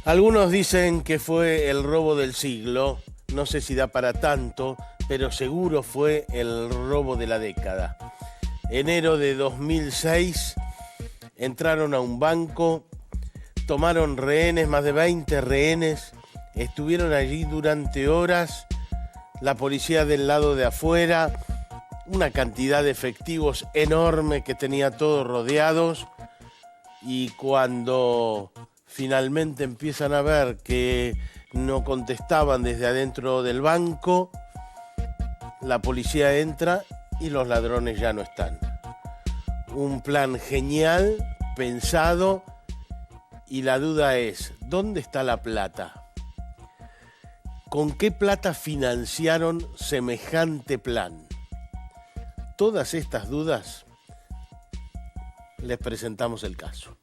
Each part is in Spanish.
Algunos dicen que fue el robo del siglo. No sé si da para tanto, pero seguro fue el robo de la década. Enero de 2006, entraron a un banco, tomaron rehenes, más de 20 rehenes, estuvieron allí durante horas, la policía del lado de afuera, una cantidad de efectivos enorme que tenía todos rodeados, y cuando finalmente empiezan a ver que no contestaban desde adentro del banco, la policía entra y los ladrones ya no están. Un plan genial, pensado, y la duda es, ¿dónde está la plata? ¿Con qué plata financiaron semejante plan? Todas estas dudas, les presentamos el caso.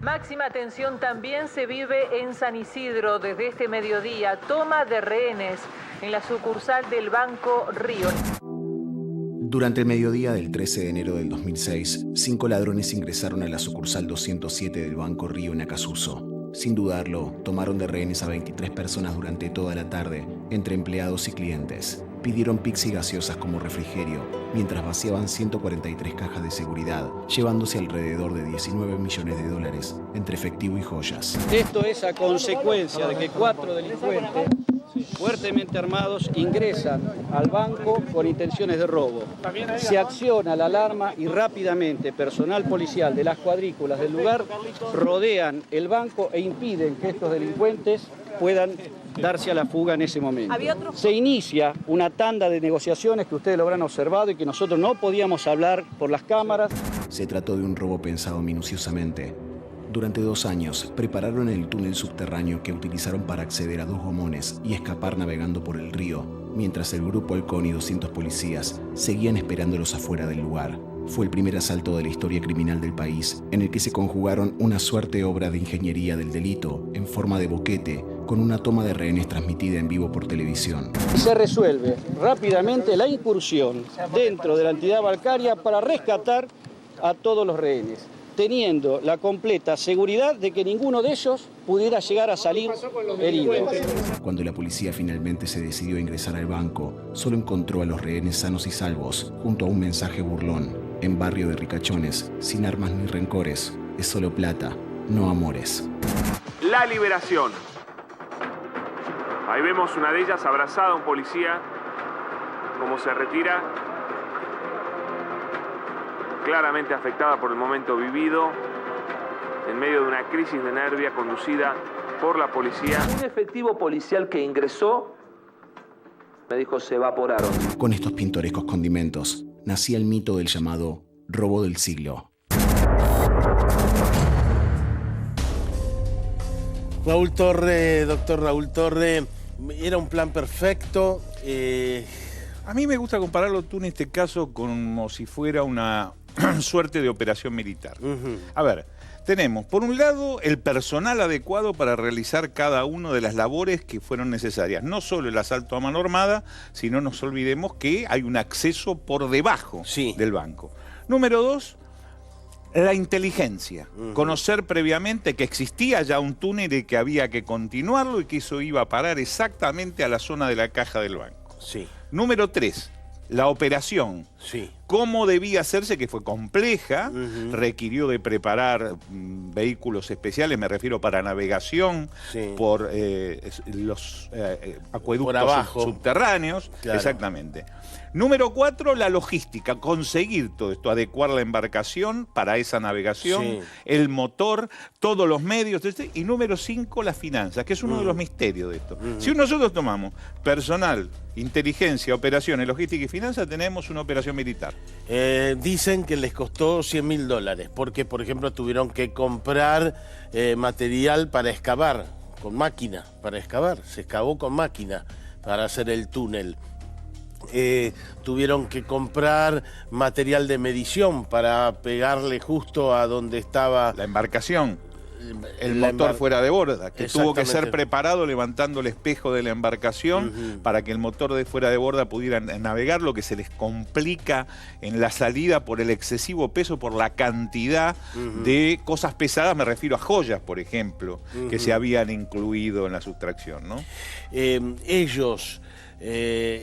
Máxima tensión también se vive en San Isidro desde este mediodía. Toma de rehenes en la sucursal del Banco Río. Durante el mediodía del 13 de enero del 2006, 5 ladrones ingresaron a la sucursal 207 del Banco Río en Acasuso. Sin dudarlo, tomaron de rehenes a 23 personas durante toda la tarde, entre empleados y clientes. Pidieron pizza y gaseosas como refrigerio, mientras vaciaban 143 cajas de seguridad, llevándose alrededor de 19 millones de dólares entre efectivo y joyas. Esto es a consecuencia de que 4 delincuentes fuertemente armados ingresan al banco con intenciones de robo. Se acciona la alarma y rápidamente personal policial de las cuadrículas del lugar rodean el banco e impiden que estos delincuentes puedan darse a la fuga en ese momento. Se inicia una tanda de negociaciones que ustedes lo habrán observado y que nosotros no podíamos hablar por las cámaras. Se trató de un robo pensado minuciosamente. Durante 2 años, prepararon el túnel subterráneo que utilizaron para acceder a 2 gomones y escapar navegando por el río, mientras el Grupo Halcón y 200 policías seguían esperándolos afuera del lugar. Fue el primer asalto de la historia criminal del país, en el que se conjugaron una suerte obra de ingeniería del delito, en forma de boquete, con una toma de rehenes transmitida en vivo por televisión. Se resuelve rápidamente la incursión dentro de la entidad bancaria para rescatar a todos los rehenes, teniendo la completa seguridad de que ninguno de ellos pudiera llegar a salir herido. Cuando la policía finalmente se decidió a ingresar al banco, solo encontró a los rehenes sanos y salvos, junto a un mensaje burlón. En barrio de ricachones, sin armas ni rencores, es solo plata, no amores. La liberación. Ahí vemos una de ellas abrazada a un policía, como se retira, claramente afectada por el momento vivido, en medio de una crisis de nervia conducida por la policía. Un efectivo policial que ingresó, me dijo, se evaporaron. Con estos pintorescos condimentos, nacía el mito del llamado robo del siglo. Raúl Torre, doctor Raúl Torre, era un plan perfecto. A mí me gusta compararlo tú en este caso como si fuera una suerte de operación militar. A ver, tenemos por un lado el personal adecuado para realizar cada una de las labores que fueron necesarias. No solo el asalto a mano armada, sino no nos olvidemos que hay un acceso por debajo del banco. Número 2, la inteligencia. Conocer previamente que existía ya un túnel y que había que continuarlo y que eso iba a parar exactamente a la zona de la caja del banco. Número 3, la operación. Cómo debía hacerse, que fue compleja, requirió de preparar vehículos especiales, me refiero para navegación por los acueductos subterráneos. Exactamente. Número 4, la logística, conseguir todo esto, adecuar la embarcación para esa navegación, el motor, todos los medios. Y número 5, las finanzas, que es uno de los misterios de esto. Si nosotros tomamos personal, inteligencia, operaciones, logística y finanzas, tenemos una operación militar. Dicen que les costó $100.000, porque, por ejemplo, tuvieron que comprar material para excavar, con máquina, para excavar. Se excavó con máquina para hacer el túnel. Tuvieron que comprar material de medición para pegarle justo a donde estaba la embarcación. el motor fuera de borda, que tuvo que ser preparado levantando el espejo de la embarcación para que el motor de fuera de borda pudiera navegar, lo que se les complica en la salida por el excesivo peso, por la cantidad de cosas pesadas, me refiero a joyas, por ejemplo, que se habían incluido en la sustracción, ¿no? Ellos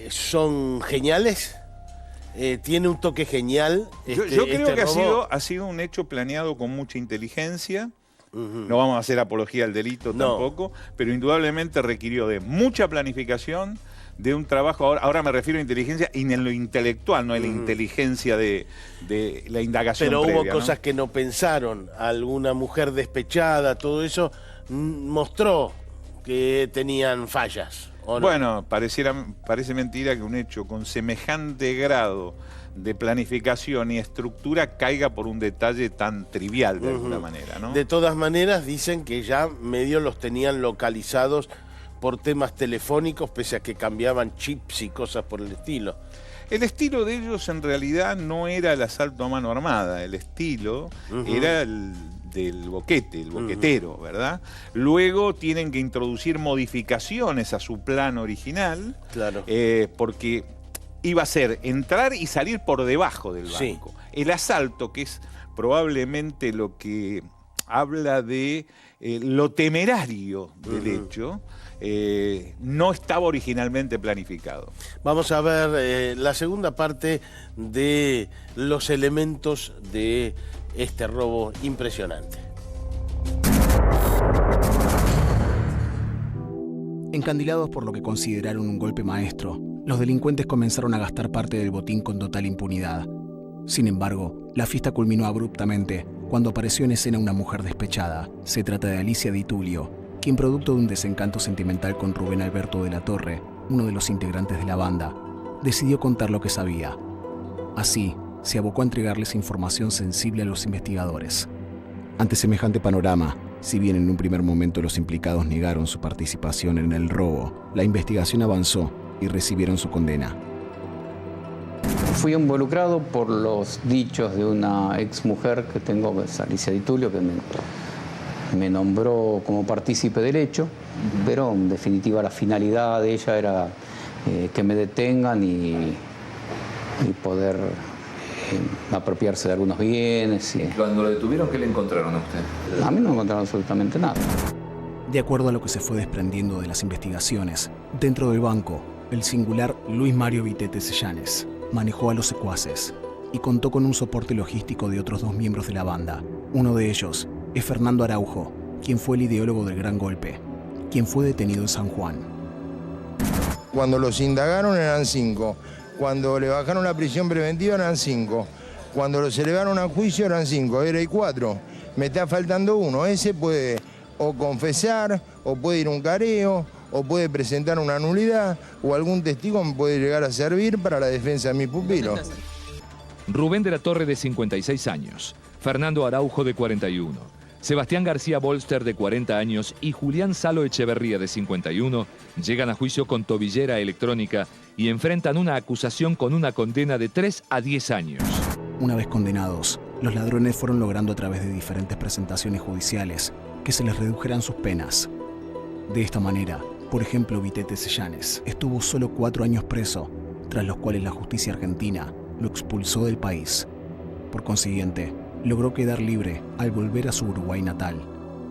son geniales. Tiene un toque genial. Yo creo que ha sido un hecho planeado con mucha inteligencia. No vamos a hacer apología al delito tampoco, pero indudablemente requirió de mucha planificación, de un trabajo, ahora me refiero a inteligencia y en lo intelectual, no en la inteligencia de la indagación pero previa, hubo cosas que no pensaron. Alguna mujer despechada, todo eso mostró que tenían fallas. Bueno, parece mentira que un hecho con semejante grado de planificación y estructura caiga por un detalle tan trivial de alguna manera, ¿no? De todas maneras, dicen que ya medio los tenían localizados por temas telefónicos, pese a que cambiaban chips y cosas por el estilo. El estilo de ellos en realidad no era el asalto a mano armada, el estilo era el del boquete, el boquetero, ¿verdad? Luego tienen que introducir modificaciones a su plan original, porque iba a ser entrar y salir por debajo del banco. Sí. El asalto, que es probablemente lo que habla de lo temerario del hecho, no estaba originalmente planificado. Vamos a ver la segunda parte de los elementos de este robo impresionante. Encandilados por lo que consideraron un golpe maestro, los delincuentes comenzaron a gastar parte del botín con total impunidad. Sin embargo, la fiesta culminó abruptamente cuando apareció en escena una mujer despechada. Se trata de Alicia Di Tulio, quien, producto de un desencanto sentimental con Rubén Alberto de la Torre, uno de los integrantes de la banda, decidió contar lo que sabía. Así, se abocó a entregarles información sensible a los investigadores. Ante semejante panorama, si bien en un primer momento los implicados negaron su participación en el robo, la investigación avanzó y recibieron su condena. Fui involucrado por los dichos de una exmujer que tengo, es Alicia Di Tulio, que me nombró como partícipe del hecho, pero en definitiva la finalidad de ella era que me detengan y poder apropiarse de algunos bienes. Y cuando lo detuvieron, ¿qué le encontraron a usted? A mí no me encontraron absolutamente nada. De acuerdo a lo que se fue desprendiendo de las investigaciones, dentro del banco, el singular Luis Mario Vitete Sellanes manejó a los secuaces y contó con un soporte logístico de otros 2 miembros de la banda. Uno de ellos es Fernando Araujo, quien fue el ideólogo del gran golpe, quien fue detenido en San Juan. Cuando los indagaron eran 5. Cuando le bajaron la prisión preventiva eran 5. Cuando los elevaron a juicio eran 5. Era y 4. Me está faltando uno. Ese puede o confesar, o puede ir a un careo, o puede presentar una nulidad, o algún testigo me puede llegar a servir para la defensa de mi pupilo. Rubén de la Torre, de 56 años. Fernando Araujo, de 41. Sebastián García Bolster, de 40 años, y Julián Salo Echeverría, de 51, llegan a juicio con tobillera electrónica y enfrentan una acusación con una condena de 3 a 10 años. Una vez condenados, los ladrones fueron logrando a través de diferentes presentaciones judiciales que se les redujeran sus penas. De esta manera, por ejemplo, Vitete Sellanes estuvo solo 4 años preso, tras los cuales la justicia argentina lo expulsó del país. Por consiguiente, logró quedar libre al volver a su Uruguay natal.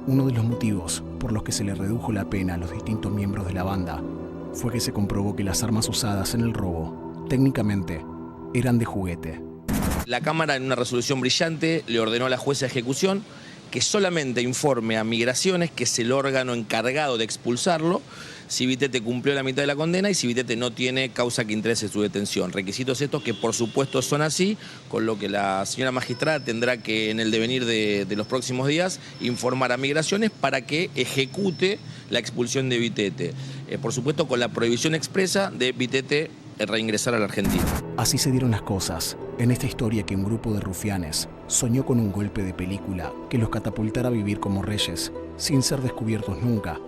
Uno de los motivos por los que se le redujo la pena a los distintos miembros de la banda fue que se comprobó que las armas usadas en el robo, técnicamente, eran de juguete. La Cámara, en una resolución brillante, le ordenó a la jueza de ejecución que solamente informe a Migraciones, que es el órgano encargado de expulsarlo, si Vitete cumplió la mitad de la condena y si Vitete no tiene causa que interese su detención. Requisitos estos que por supuesto son así, con lo que la señora magistrada tendrá que en el devenir de los próximos días informar a Migraciones para que ejecute la expulsión de Vitete. Por supuesto con la prohibición expresa de Vitete reingresar a la Argentina. Así se dieron las cosas en esta historia que un grupo de rufianes soñó con un golpe de película que los catapultara a vivir como reyes, sin ser descubiertos nunca,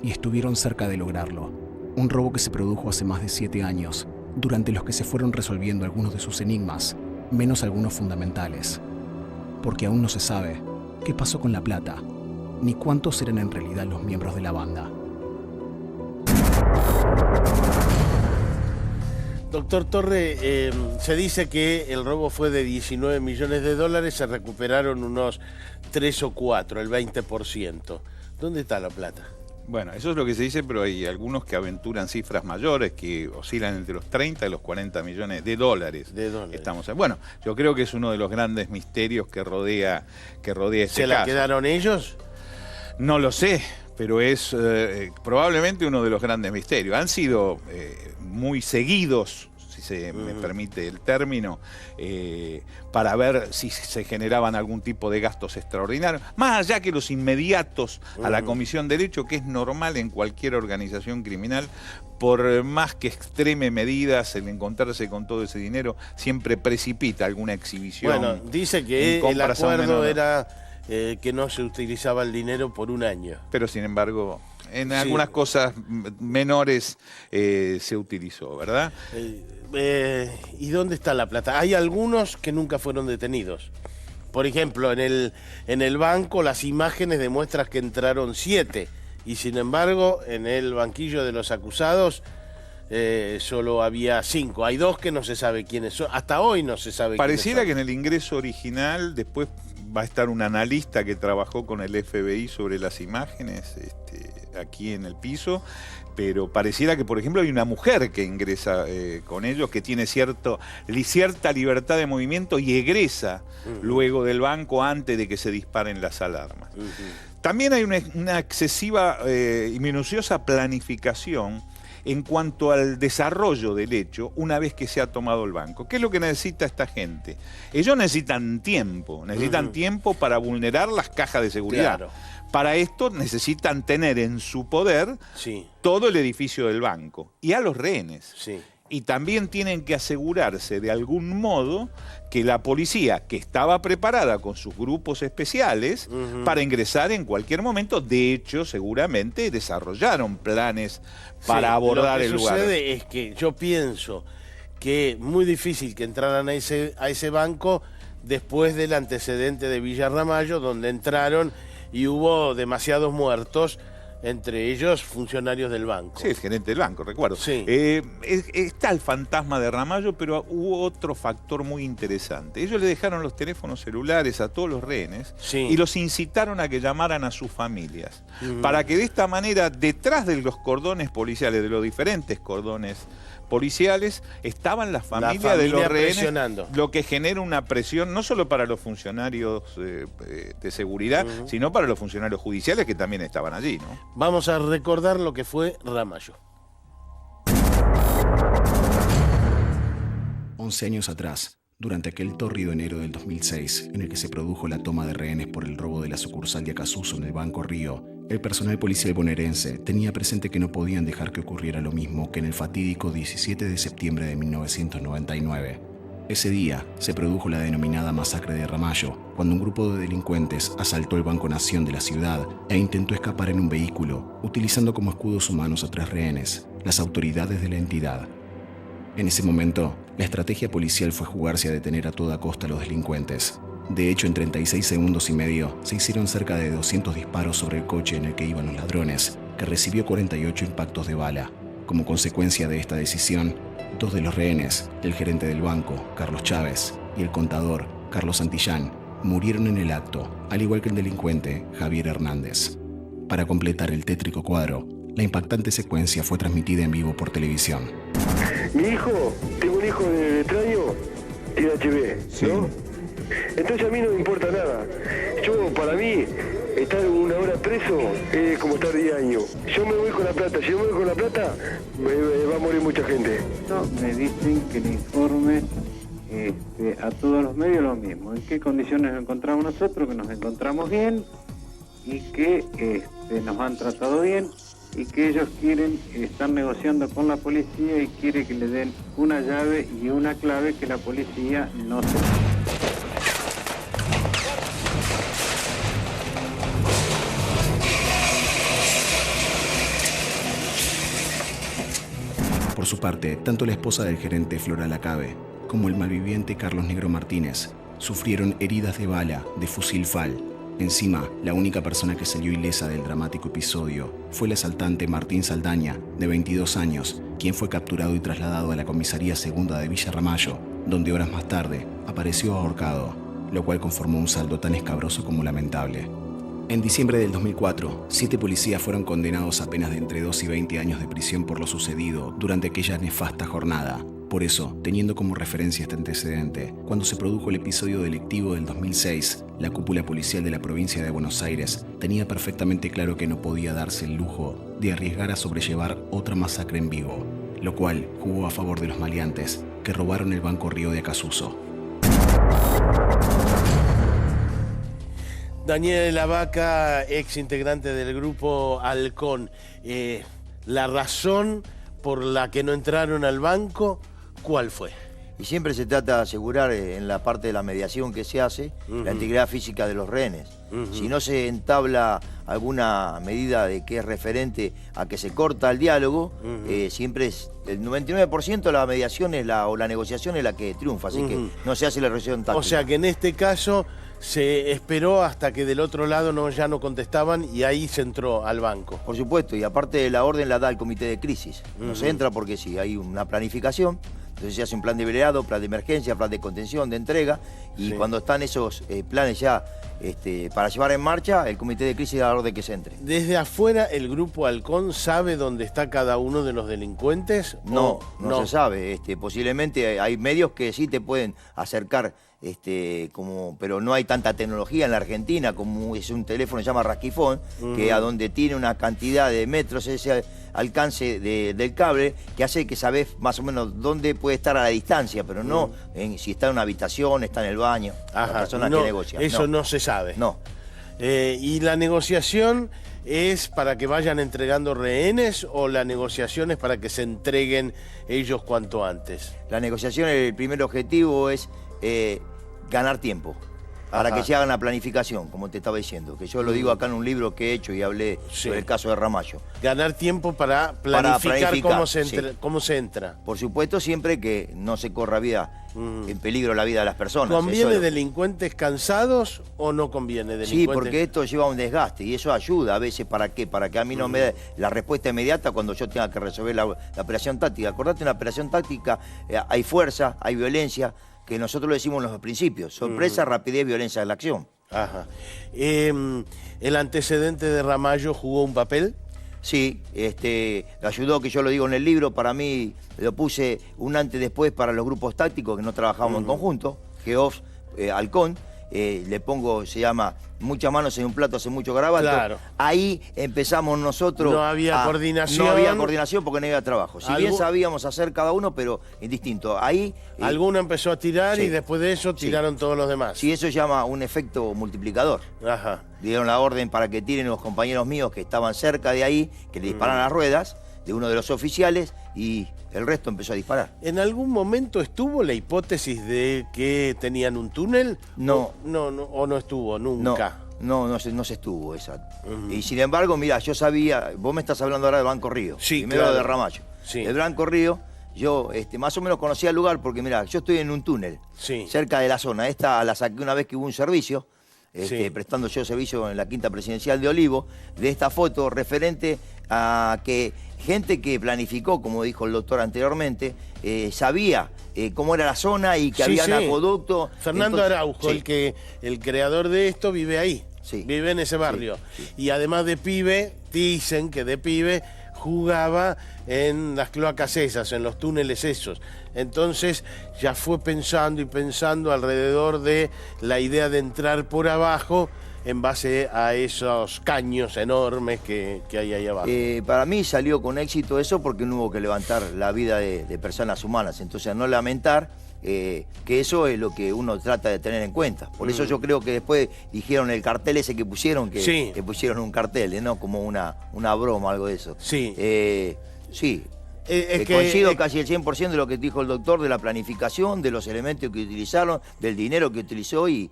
y estuvieron cerca de lograrlo. Un robo que se produjo hace más de 7 años, durante los que se fueron resolviendo algunos de sus enigmas, menos algunos fundamentales. Porque aún no se sabe qué pasó con la plata ni cuántos eran en realidad los miembros de la banda. Doctor Torre, se dice que el robo fue de 19 millones de dólares, se recuperaron unos 3 o 4, el 20%. ¿Dónde está la plata? Bueno, eso es lo que se dice, pero hay algunos que aventuran cifras mayores que oscilan entre los 30 y los 40 millones de dólares. Bueno, yo creo que es uno de los grandes misterios que rodea este caso. ¿Se la quedaron ellos? No lo sé, pero es probablemente uno de los grandes misterios. Han sido muy seguidos, si se me permite el término, para ver si se generaban algún tipo de gastos extraordinarios, más allá que los inmediatos a la comisión del hecho, que es normal en cualquier organización criminal. Por más que extreme medidas, el encontrarse con todo ese dinero siempre precipita alguna exhibición. Bueno, dice que el acuerdo era que no se utilizaba el dinero por un año. Pero sin embargo, en algunas cosas menores se utilizó, ¿verdad? ¿Y dónde está la plata? Hay algunos que nunca fueron detenidos. Por ejemplo, en el banco las imágenes demuestran que entraron 7 y sin embargo en el banquillo de los acusados solo había 5. Hay 2 que no se sabe quiénes son. Hasta hoy no se sabe quiénes son. Pareciera que en el ingreso original después va a estar un analista que trabajó con el FBI sobre las imágenes aquí en el piso, pero pareciera que, por ejemplo, hay una mujer que ingresa con ellos, que tiene cierta libertad de movimiento y egresa luego del banco antes de que se disparen las alarmas. También hay una excesiva y minuciosa planificación en cuanto al desarrollo del hecho una vez que se ha tomado el banco. ¿Qué es lo que necesita esta gente? Ellos necesitan tiempo para vulnerar las cajas de seguridad. Claro. Para esto necesitan tener en su poder todo el edificio del banco y a los rehenes. Y también tienen que asegurarse de algún modo que la policía, que estaba preparada con sus grupos especiales para ingresar en cualquier momento, de hecho seguramente desarrollaron planes para abordar el lugar. Lo que sucede es que yo pienso que es muy difícil que entraran a ese banco después del antecedente de Villa Ramallo, donde entraron y hubo demasiados muertos, entre ellos funcionarios del banco. Sí, el gerente del banco, recuerdo. Sí. Está el fantasma de Ramallo, pero hubo otro factor muy interesante. Ellos le dejaron los teléfonos celulares a todos los rehenes y los incitaron a que llamaran a sus familias, para que de esta manera, detrás de los cordones policiales, de los diferentes cordones policiales, estaban las familias de los rehenes, lo que genera una presión no solo para los funcionarios de seguridad, sino para los funcionarios judiciales que también estaban allí, ¿no? Vamos a recordar lo que fue Ramallo. 11 años atrás, durante aquel tórrido enero del 2006, en el que se produjo la toma de rehenes por el robo de la sucursal de Acasuso en el Banco Río, el personal policial bonaerense tenía presente que no podían dejar que ocurriera lo mismo que en el fatídico 17 de septiembre de 1999. Ese día se produjo la denominada masacre de Ramallo, cuando un grupo de delincuentes asaltó el Banco Nación de la ciudad e intentó escapar en un vehículo, utilizando como escudos humanos a 3 rehenes, las autoridades de la entidad. En ese momento, la estrategia policial fue jugarse a detener a toda costa a los delincuentes. De hecho, en 36 segundos y medio se hicieron cerca de 200 disparos sobre el coche en el que iban los ladrones, que recibió 48 impactos de bala. Como consecuencia de esta decisión, 2 de los rehenes, el gerente del banco, Carlos Chávez, y el contador, Carlos Santillán, murieron en el acto, al igual que el delincuente, Javier Hernández. Para completar el tétrico cuadro, la impactante secuencia fue transmitida en vivo por televisión. Mi hijo, tengo un hijo de extraño, tiene HB, ¿no? Entonces a mí no me importa nada. Para mí, estar 1 hora preso es como estar 10 años. Yo me voy con la plata. Si yo me voy con la plata, va a morir mucha gente. No, me dicen que le informe a todos los medios lo mismo. ¿En qué condiciones nos encontramos nosotros? Que nos encontramos bien y que nos han tratado bien y que ellos quieren estar negociando con la policía y quiere que le den una llave y una clave que la policía no se... Por su parte, tanto la esposa del gerente Flora Lacabe como el malviviente Carlos Negro Martínez sufrieron heridas de bala de fusil FAL Encima, la única persona que salió ilesa del dramático episodio fue el asaltante Martín Saldaña, de 22 años, quien fue capturado y trasladado a la comisaría segunda de Villa Ramallo, donde horas más tarde apareció ahorcado, lo cual conformó un saldo tan escabroso como lamentable. En diciembre del 2004, 7 policías fueron condenados a penas de entre 2 y 20 años de prisión por lo sucedido durante aquella nefasta jornada. Por eso, teniendo como referencia este antecedente, cuando se produjo el episodio delictivo del 2006, la cúpula policial de la provincia de Buenos Aires tenía perfectamente claro que no podía darse el lujo de arriesgar a sobrellevar otra masacre en Vigo, lo cual jugó a favor de los maleantes que robaron el Banco Río de Acasuso. Daniel de la Vaca, ex integrante del grupo Halcón, la razón por la que no entraron al banco, ¿cuál fue? Y siempre se trata de asegurar en la parte de la mediación que se hace la integridad física de los rehenes. Si no se entabla alguna medida de que es referente a que se corta el diálogo, siempre es el 99% de la mediación o la negociación es la que triunfa, así que no se hace la resolución táctica. O sea que en este caso se esperó hasta que del otro lado ya no contestaban y ahí se entró al banco. Por supuesto, y aparte la orden la da el comité de crisis. No se entra porque sí, hay una planificación. Entonces se hace un plan de velerado, plan de emergencia, plan de contención, de entrega, y cuando están esos planes ya para llevar en marcha, el comité de crisis da la orden que se entre. ¿Desde afuera el grupo Halcón sabe dónde está cada uno de los delincuentes? No se sabe. Posiblemente hay medios que sí te pueden acercar, pero no hay tanta tecnología en la Argentina, como es un teléfono que se llama Rasquifón, que a donde tiene una cantidad de metros ese alcance del cable, que hace que sabés más o menos dónde puede estar a la distancia, pero no si está en una habitación, está en el baño, la persona que negocia. Eso no se sabe. No. ¿Y la negociación es para que vayan entregando rehenes o la negociación es para que se entreguen ellos cuanto antes? La negociación, el primer objetivo es ganar tiempo. Para que se hagan la planificación, como te estaba diciendo, que yo lo digo acá en un libro que he hecho y hablé sobre el caso de Ramallo. Ganar tiempo para planificar cómo se entra. Por supuesto, siempre que no se corra en peligro la vida de las personas. ¿Conviene delincuentes cansados o no conviene delincuentes? Sí, porque esto lleva un desgaste y eso ayuda a veces. ¿Para qué? Para que a mí no me dé la respuesta inmediata cuando yo tenga que resolver la operación táctica. Acordate, en la operación táctica hay fuerza, hay violencia, que nosotros lo decimos en los principios: sorpresa, rapidez, violencia de la acción. ¿El antecedente de Ramallo jugó un papel? Sí, lo ayudó, que yo lo digo en el libro. Para mí lo puse un antes y después para los grupos tácticos que no trabajábamos en conjunto, GEOF, Halcón. Le pongo, se llama Muchas manos en un plato hace mucho garabato. Claro. Ahí empezamos nosotros. No había coordinación. No había coordinación porque no había trabajo. Si bien sabíamos hacer cada uno, pero indistinto. Ahí. Alguno empezó a tirar y después de eso tiraron todos los demás. Sí, eso se llama un efecto multiplicador. Dieron la orden para que tiren los compañeros míos que estaban cerca de ahí, que le disparan las ruedas de uno de los oficiales y el resto empezó a disparar. ¿En algún momento estuvo la hipótesis de que tenían un túnel? No. ¿O no estuvo nunca? No se estuvo esa. Y sin embargo, mira, yo sabía, vos me estás hablando ahora del Banco Río. Sí, primero de Ramallo. Sí. El Banco Río, yo más o menos conocía el lugar porque, mira, yo estoy en un túnel cerca de la zona. Esta la saqué una vez que hubo un servicio, prestando yo servicio en la Quinta Presidencial de Olivo, de esta foto referente a que gente que planificó, como dijo el doctor anteriormente, sabía cómo era la zona y que había un acueducto. Fernando Araujo, el creador de esto, vive ahí, vive en ese barrio. Y además de pibe, dicen que de pibe jugaba en las cloacas esas, en los túneles esos. Entonces ya fue pensando y pensando alrededor de la idea de entrar por abajo en base a esos caños enormes que hay ahí abajo. Para mí salió con éxito eso porque no hubo que levantar la vida de personas humanas. Entonces, no lamentar que eso es lo que uno trata de tener en cuenta. Por eso yo creo que después dijeron el cartel ese que pusieron, que pusieron un cartel, ¿no? Como una broma, algo de eso. Coincido casi el 100% de lo que dijo el doctor, de la planificación, de los elementos que utilizaron, del dinero que utilizó y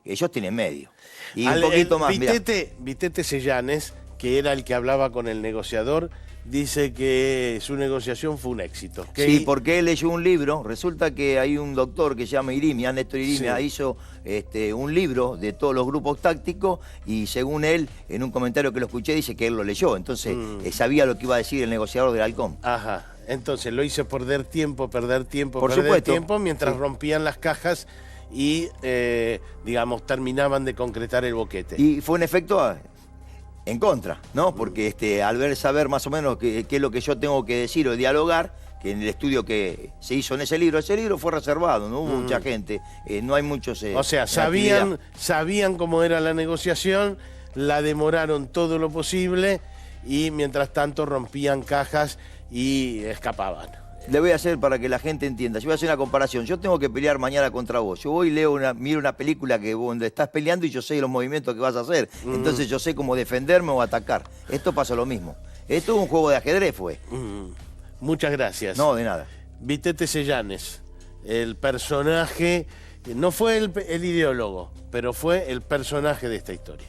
ellos tienen medio. Y un poquito más, Vitete Sellanes, que era el que hablaba con el negociador, dice que su negociación fue un éxito. Sí, porque él leyó un libro. Resulta que hay un doctor que se llama Irimia, Néstor Irimia, hizo un libro de todos los grupos tácticos y según él, en un comentario que lo escuché, dice que él lo leyó. Entonces, sabía lo que iba a decir el negociador del Halcón. Ajá. Entonces lo hizo perder tiempo, Por supuesto. mientras rompían las cajas y, digamos, terminaban de concretar el boquete. Y fue un efecto en contra, ¿no? Porque al saber más o menos qué es lo que yo tengo que decir o dialogar, que en el estudio que se hizo en ese libro fue reservado, no hubo mucha gente, no hay muchos... o sea, sabían cómo era la negociación, la demoraron todo lo posible y mientras tanto rompían cajas y escapaban. Le voy a hacer para que la gente entienda. Yo voy a hacer una comparación. Yo tengo que pelear mañana contra vos. Yo voy y miro una película donde estás peleando y yo sé los movimientos que vas a hacer. Entonces yo sé cómo defenderme o atacar. Esto pasa lo mismo. Esto es un juego de ajedrez, fue. Muchas gracias. No, de nada. Vitete Seyanes, el personaje, no fue el ideólogo, pero fue el personaje de esta historia.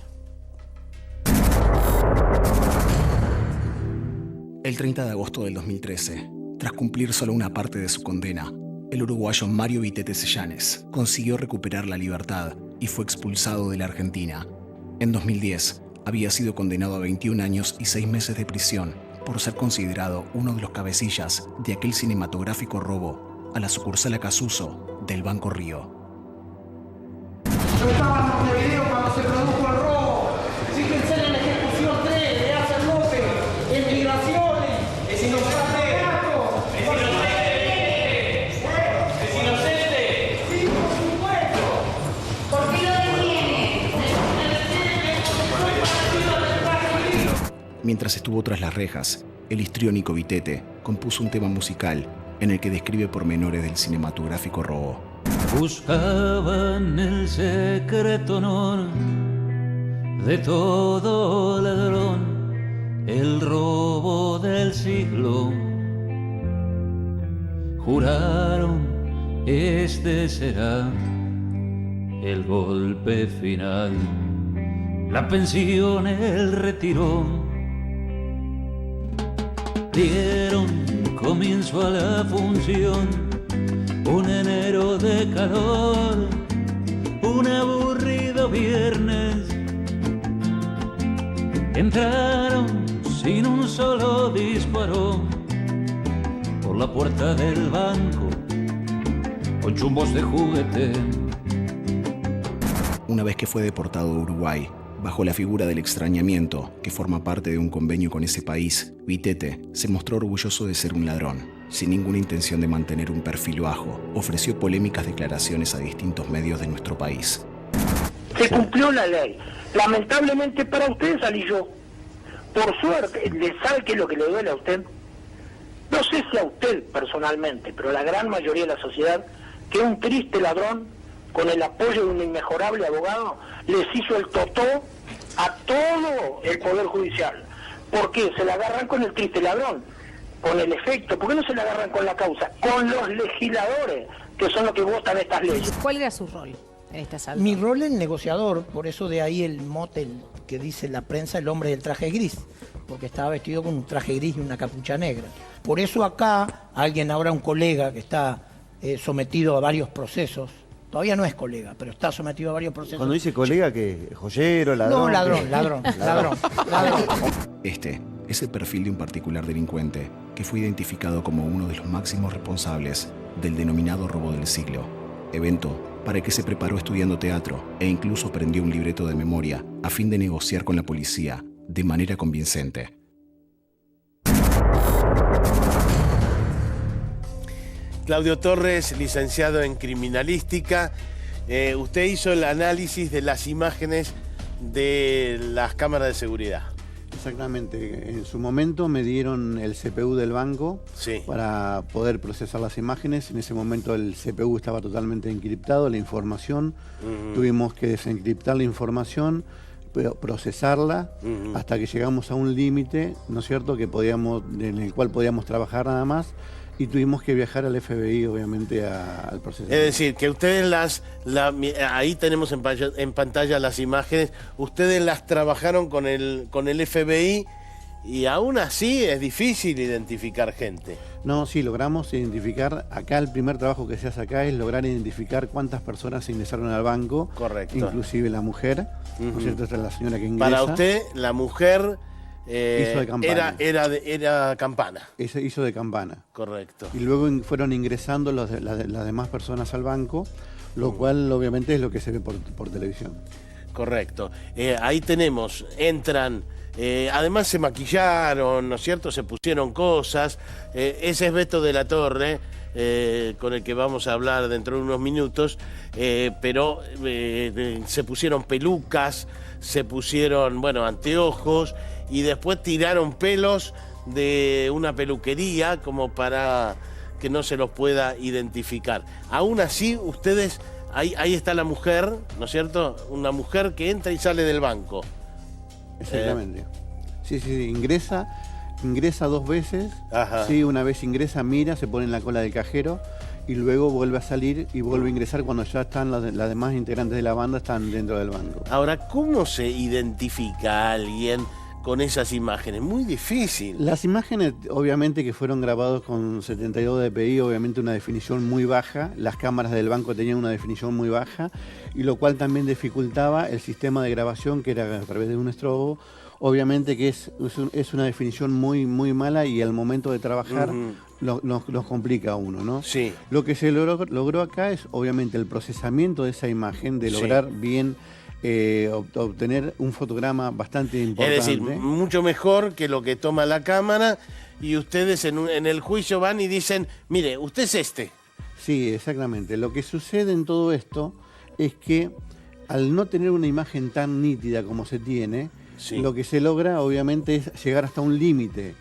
El 30 de agosto del 2013, tras cumplir solo una parte de su condena, el uruguayo Mario Vitete Seyanes consiguió recuperar la libertad y fue expulsado de la Argentina. En 2010, había sido condenado a 21 años y 6 meses de prisión por ser considerado uno de los cabecillas de aquel cinematográfico robo a la sucursal Acasuso del Banco Río. No estábamos en el video cuando se produjo el robo. Fíjense en la ejecución 3 de Acer López, en migraciones, es inocente. Es inocente. Sí, por supuesto. ¿Por qué lo detiene? Mientras estuvo tras las rejas, el histriónico Vitete compuso un tema musical en el que describe pormenores del cinematográfico robo. Buscaban el secreto honor de todo ladrón, el robo del siglo. Juraron, este será el golpe final, la pensión, el retiro. Dieron comienzo a la función, un enero de calor, un aburrido viernes. Entraron sin un solo disparo por la puerta del banco con chumbos de juguete. Una vez que fue deportado a Uruguay, bajo la figura del extrañamiento, que forma parte de un convenio con ese país, Vitete se mostró orgulloso de ser un ladrón. Sin ninguna intención de mantener un perfil bajo, ofreció polémicas declaraciones a distintos medios de nuestro país. Se cumplió la ley. Lamentablemente para usted salí yo. Por suerte, ¿sabe qué es lo que le duele a usted? No sé si a usted personalmente, pero a la gran mayoría de la sociedad, que un triste ladrón, con el apoyo de un inmejorable abogado, les hizo el totó a todo el Poder Judicial. ¿Por qué? Se la agarran con el triste ladrón, con el efecto. ¿Por qué no se la agarran con la causa? Con los legisladores, que son los que votan estas leyes. ¿Cuál era su rol en esta sala? Mi rol es negociador, por eso de ahí el mote que dice la prensa, el hombre del traje gris, porque estaba vestido con un traje gris y una capucha negra. Por eso acá, alguien ahora, un colega que está sometido a varios procesos, todavía no es colega, pero está sometido a varios procesos. Cuando dice colega, ¿qué? ¿Joyero, ladrón? No, ladrón. Este es el perfil de un particular delincuente que fue identificado como uno de los máximos responsables del denominado robo del siglo, evento para el que se preparó estudiando teatro e incluso aprendió un libreto de memoria a fin de negociar con la policía de manera convincente. Claudio Torres, licenciado en criminalística. Usted hizo el análisis de las imágenes de las cámaras de seguridad. Exactamente. En su momento me dieron el CPU del banco para poder procesar las imágenes. En ese momento el CPU estaba totalmente encriptado, la información. Tuvimos que desencriptar la información, procesarla, hasta que llegamos a un límite, ¿no es cierto?, en el cual podíamos trabajar nada más. Y tuvimos que viajar al FBI, obviamente, al proceso. Es decir, que ustedes ahí tenemos en pantalla las imágenes, ustedes las trabajaron con el FBI Y aún así es difícil identificar gente. No, sí, logramos identificar, acá el primer trabajo que se hace acá es lograr identificar cuántas personas ingresaron al banco. Correcto. Inclusive la mujer, ¿no es cierto? Esta es la señora que ingresa. Para usted, la mujer hizo de campana. Era campana. Hizo de campana. Correcto. Y luego fueron ingresando las demás personas al banco, lo cual obviamente es lo que se ve por televisión. Correcto. Ahí tenemos, entran... además se maquillaron, ¿no es cierto? Se pusieron cosas. Ese es Beto de la Torre, con el que vamos a hablar dentro de unos minutos, pero se pusieron pelucas, se pusieron, bueno, anteojos, y después tiraron pelos de una peluquería como para que no se los pueda identificar. Aún así, ustedes, ahí está la mujer, ¿no es cierto? Una mujer que entra y sale del banco. Exactamente. Sí, ingresa 2 veces. Ajá. Sí, una vez ingresa, mira, se pone en la cola del cajero y luego vuelve a salir y vuelve a ingresar cuando ya están las demás integrantes de la banda, están dentro del banco. Ahora, ¿cómo se identifica a alguien con esas imágenes? Muy difícil. Las imágenes, obviamente, que fueron grabados con 72 dpi, obviamente una definición muy baja. Las cámaras del banco tenían una definición muy baja, y lo cual también dificultaba el sistema de grabación, que era a través de un estrobo. Obviamente que es una definición muy, muy mala, y al momento de trabajar nos complica a uno, ¿no? Sí. Lo que se logró acá es, obviamente, el procesamiento de esa imagen, de lograr bien obtener un fotograma bastante importante. Es decir, mucho mejor que lo que toma la cámara, y ustedes en el juicio van y dicen, mire, usted es este. Sí, exactamente. Lo que sucede en todo esto es que al no tener una imagen tan nítida como se tiene, lo que se logra obviamente es llegar hasta un límite,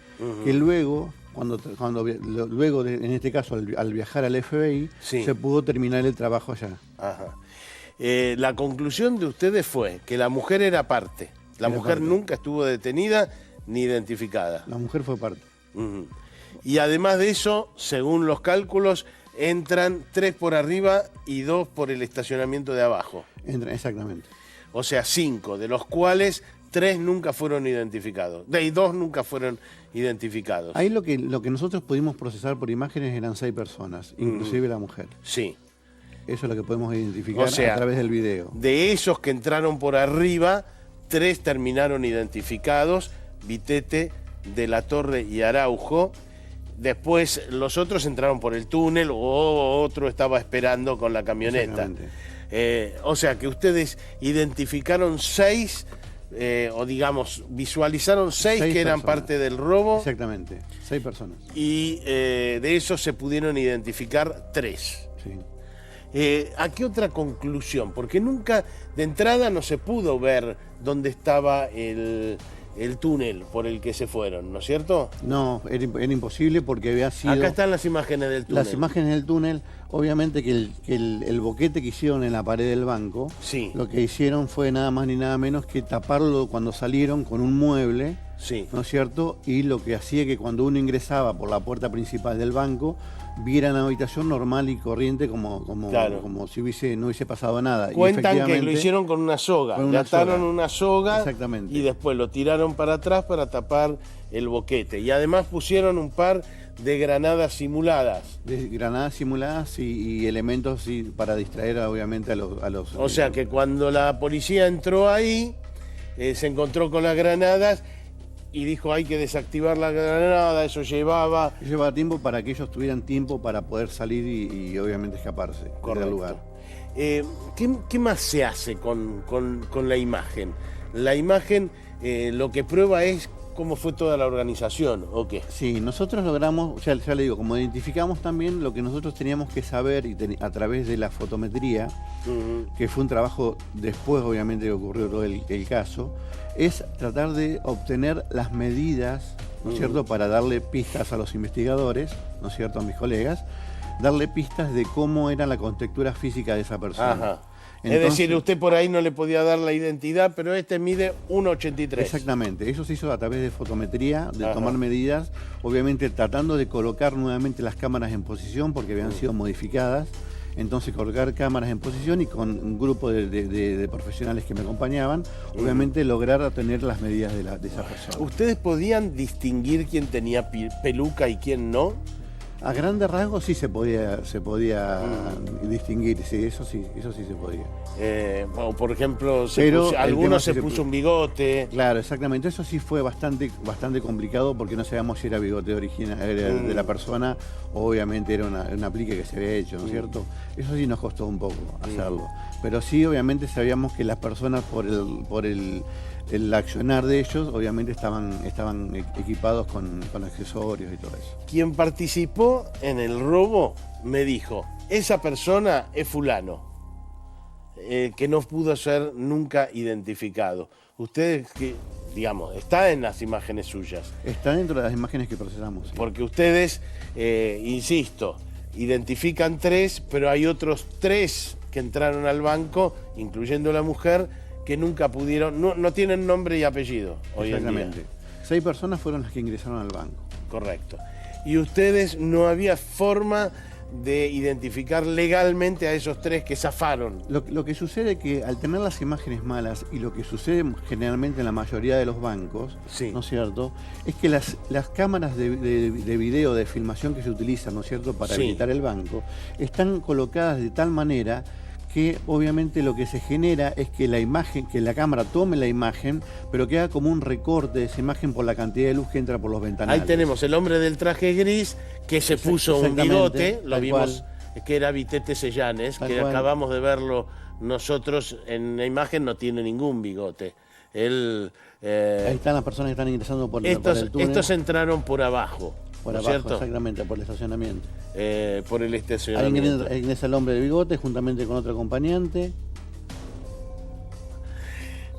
que luego, en este caso al viajar al FBI, se pudo terminar el trabajo allá. Ajá. La conclusión de ustedes fue que la mujer era parte. La mujer nunca estuvo detenida ni identificada. La mujer fue parte. Y además de eso, según los cálculos, entran 3 por arriba y 2 por el estacionamiento de abajo. Exactamente. O sea, 5, de los cuales 3 nunca fueron identificados. Y 2 nunca fueron identificados. Ahí lo que nosotros pudimos procesar por imágenes eran 6 personas, inclusive la mujer. Sí. Eso es lo que podemos identificar, o sea, a través del video. De esos que entraron por arriba, 3 terminaron identificados: Vitete, de la Torre y Araujo. Después los otros entraron por el túnel, o otro estaba esperando con la camioneta. O sea que ustedes identificaron 6, o digamos, visualizaron 6 que eran parte del robo. Exactamente, 6 personas. Y de esos se pudieron identificar 3. Sí. ¿A qué otra conclusión? Porque nunca, de entrada, no se pudo ver dónde estaba el túnel por el que se fueron, ¿no es cierto? No, era imposible, porque había sido... Acá están las imágenes del túnel. Las imágenes del túnel, obviamente que el boquete que hicieron en la pared del banco, lo que hicieron fue nada más ni nada menos que taparlo cuando salieron con un mueble, ¿no es cierto? Y lo que hacía que cuando uno ingresaba por la puerta principal del banco, viera una habitación normal y corriente, como si no hubiese pasado nada. Cuentan que lo hicieron con una soga, le ataron una soga. Exactamente. Y después lo tiraron para atrás para tapar el boquete. Y además pusieron un par de granadas simuladas. De granadas simuladas y elementos para distraer obviamente a los... O sea que cuando la policía entró ahí, se encontró con las granadas y dijo, hay que desactivar la granada. Eso llevaba tiempo para que ellos tuvieran tiempo para poder salir y obviamente escaparse del lugar. ¿Qué más se hace con la imagen? La imagen lo que prueba es cómo fue toda la organización, ¿o qué? Sí, nosotros logramos, ya le digo, como identificamos también lo que nosotros teníamos que saber a través de la fotometría, que fue un trabajo después obviamente que ocurrió todo el caso, es tratar de obtener las medidas, ¿no es cierto?, para darle pistas a los investigadores, ¿no es cierto?, a mis colegas, darle pistas de cómo era la contextura física de esa persona. Ajá. Entonces, es decir, usted por ahí no le podía dar la identidad, pero este mide 1,83. Exactamente, eso se hizo a través de fotometría, de tomar medidas, obviamente tratando de colocar nuevamente las cámaras en posición porque habían sido modificadas, entonces colocar cámaras en posición y con un grupo de profesionales que me acompañaban, obviamente lograr obtener las medidas de esa persona. ¿Ustedes podían distinguir quién tenía peluca y quién no? A grandes rasgos sí se podía distinguir, sí, eso sí se podía. O por ejemplo, algunos se puso un bigote. Claro, exactamente. Eso sí fue bastante complicado porque no sabíamos si era bigote original de la persona o obviamente era un aplique que se había hecho, ¿no es cierto? Eso sí nos costó un poco hacerlo. Pero sí, obviamente sabíamos que las personas por el accionar de ellos, obviamente estaban equipados con accesorios y todo eso. Quien participó en el robo me dijo, esa persona es fulano, que no pudo ser nunca identificado. Ustedes, digamos, está en las imágenes suyas. Está dentro de las imágenes que procesamos. Sí. Porque ustedes, insisto, identifican 3, pero hay otros 3 que entraron al banco, incluyendo la mujer, que nunca pudieron, no tienen nombre y apellido hoy en día. Exactamente. 6 personas fueron las que ingresaron al banco. Correcto. Y ustedes no había forma de identificar legalmente a esos 3 que zafaron. Lo que sucede es que al tener las imágenes malas y lo que sucede generalmente en la mayoría de los bancos, ¿no es cierto? Es que las cámaras de video, de filmación que se utilizan, ¿no es cierto?, para habilitar el banco, están colocadas de tal manera que obviamente lo que se genera es que la cámara tome la imagen, pero que haga como un recorte de esa imagen por la cantidad de luz que entra por los ventanales. Ahí tenemos el hombre del traje gris que se puso un bigote, lo vimos, que era Vitete Sellanes, que acabamos de verlo nosotros en la imagen, no tiene ningún bigote. Ahí están las personas que están ingresando por el túnel. Estos entraron por abajo. Por abajo, ¿cierto? Exactamente, por el estacionamiento. Por el estacionamiento. Ahí ingresa el hombre de bigote juntamente con otro acompañante.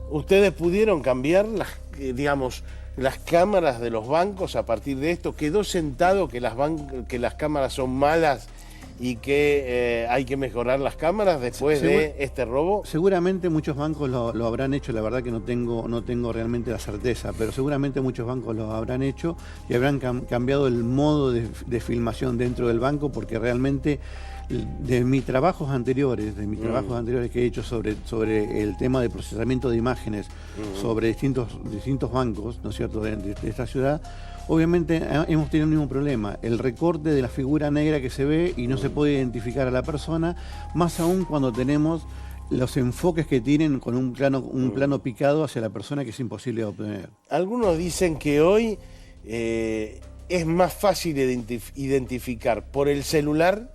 ¿Ustedes pudieron cambiar las cámaras de los bancos a partir de esto? ¿Quedó sentado que las cámaras son malas y que hay que mejorar las cámaras después de este robo? Seguramente muchos bancos lo habrán hecho, la verdad que no tengo realmente la certeza, pero seguramente muchos bancos lo habrán hecho y habrán cambiado el modo de filmación dentro del banco, porque realmente de mis trabajos anteriores que he hecho sobre el tema de procesamiento de imágenes sobre distintos bancos, ¿no es cierto?, de esta ciudad, obviamente hemos tenido el mismo problema, el recorte de la figura negra que se ve y no se puede identificar a la persona, más aún cuando tenemos los enfoques que tienen con un plano picado hacia la persona, que es imposible de obtener. Algunos dicen que hoy es más fácil identificar por el celular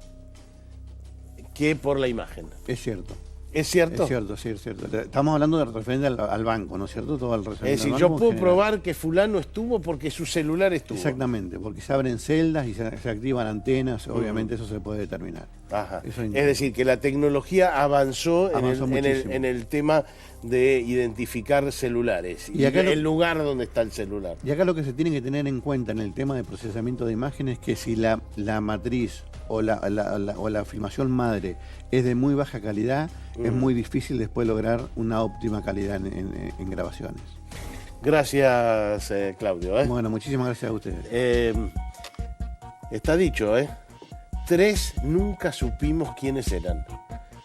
que por la imagen. Es cierto. ¿Es cierto? Es cierto, sí, es cierto. Estamos hablando de referente al banco, ¿no es cierto? Todo el referente. Es decir, yo puedo probar que fulano estuvo porque su celular estuvo. Exactamente, porque se abren celdas y se activan antenas, obviamente eso se puede determinar. Ajá. Es decir, que la tecnología avanzó en el tema de identificar celulares y acá el lugar donde está el celular. Y acá lo que se tiene que tener en cuenta en el tema de procesamiento de imágenes es que si la matriz o la filmación madre es de muy baja calidad, es muy difícil después lograr una óptima calidad en grabaciones. Gracias, Claudio. Bueno, muchísimas gracias a ustedes. Está dicho, 3 nunca supimos quiénes eran.